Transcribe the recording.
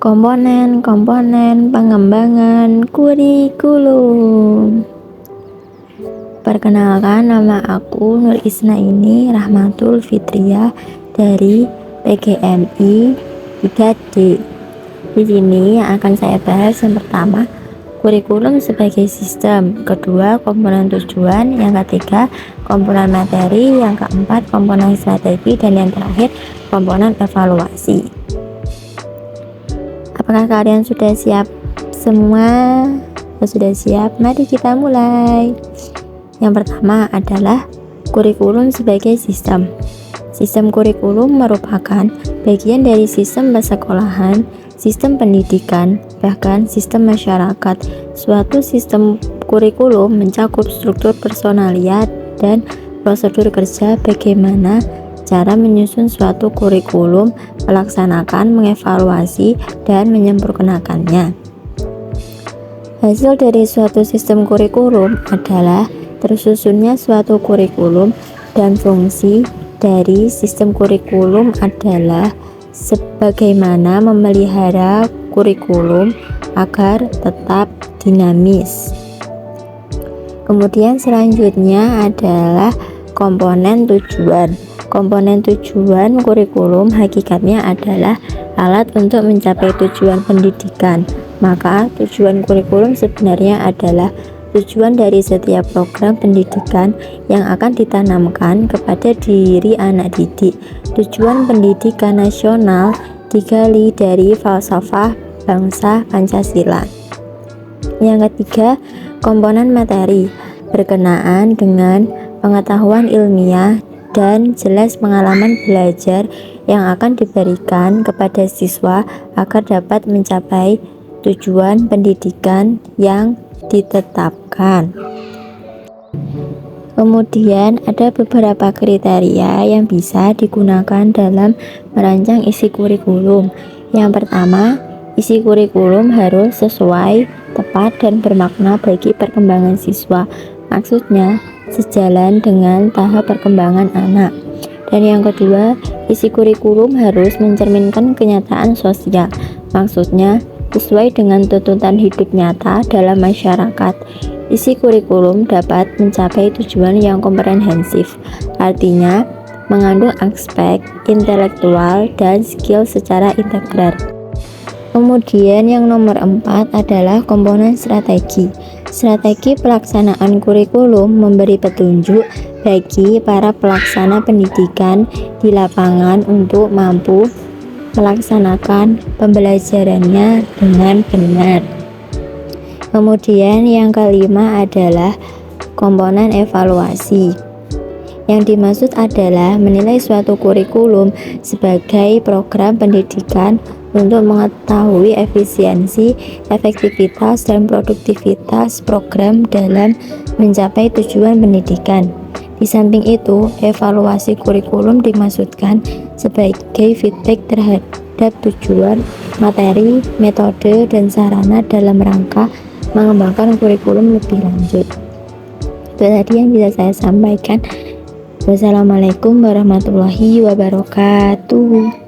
Komponen-komponen pengembangan kurikulum. Perkenalkan, nama aku Nur Isnaini Rahmatul Fitriah dari PGMI 3D. Di sini yang akan saya bahas yang pertama, kurikulum sebagai sistem, kedua komponen tujuan, yang ketiga komponen materi, yang keempat komponen strategi, dan yang terakhir komponen evaluasi. Apakah kalian sudah siap semua? Kalau sudah siap, mari kita mulai. Yang pertama adalah kurikulum sebagai sistem. Sistem kurikulum merupakan bagian dari sistem persekolahan, sistem pendidikan, bahkan sistem masyarakat. Suatu sistem kurikulum mencakup struktur personalia dan prosedur kerja, bagaimana cara menyusun suatu kurikulum, melaksanakan, mengevaluasi, dan menyempurnakannya. Hasil dari suatu sistem kurikulum adalah tersusunnya suatu kurikulum, dan fungsi dari sistem kurikulum adalah sebagaimana memelihara kurikulum agar tetap dinamis. Kemudian selanjutnya adalah komponen tujuan. Komponen tujuan kurikulum hakikatnya adalah alat untuk mencapai tujuan pendidikan. Maka tujuan kurikulum sebenarnya adalah tujuan dari setiap program pendidikan yang akan ditanamkan kepada diri anak didik. Tujuan pendidikan nasional digali dari falsafah bangsa Pancasila. Yang ketiga, komponen materi, berkenaan dengan pengetahuan ilmiah dan jelas pengalaman belajar yang akan diberikan kepada siswa agar dapat mencapai tujuan pendidikan yang ditetapkan. Kemudian ada beberapa kriteria yang bisa digunakan dalam merancang isi kurikulum. Yang pertama, isi kurikulum harus sesuai, tepat, dan bermakna bagi perkembangan siswa. Maksudnya, sejalan dengan tahap perkembangan anak. Dan yang kedua, isi kurikulum harus mencerminkan kenyataan sosial. Maksudnya, sesuai dengan tuntutan hidup nyata dalam masyarakat. Isi kurikulum dapat mencapai tujuan yang komprehensif, artinya mengandung aspek intelektual dan skill secara integral. Kemudian yang nomor 4 adalah komponen strategi. Strategi pelaksanaan kurikulum memberi petunjuk bagi para pelaksana pendidikan di lapangan untuk mampu melaksanakan pembelajarannya dengan benar. Kemudian yang kelima adalah komponen evaluasi. Yang dimaksud adalah menilai suatu kurikulum sebagai program pendidikan untuk mengetahui efisiensi, efektivitas, dan produktivitas program dalam mencapai tujuan pendidikan. Di samping itu, evaluasi kurikulum dimaksudkan sebagai feedback terhadap tujuan, materi, metode, dan sarana dalam rangka mengembangkan kurikulum lebih lanjut. Itu tadi yang bisa saya sampaikan. Wassalamualaikum warahmatullahi wabarakatuh.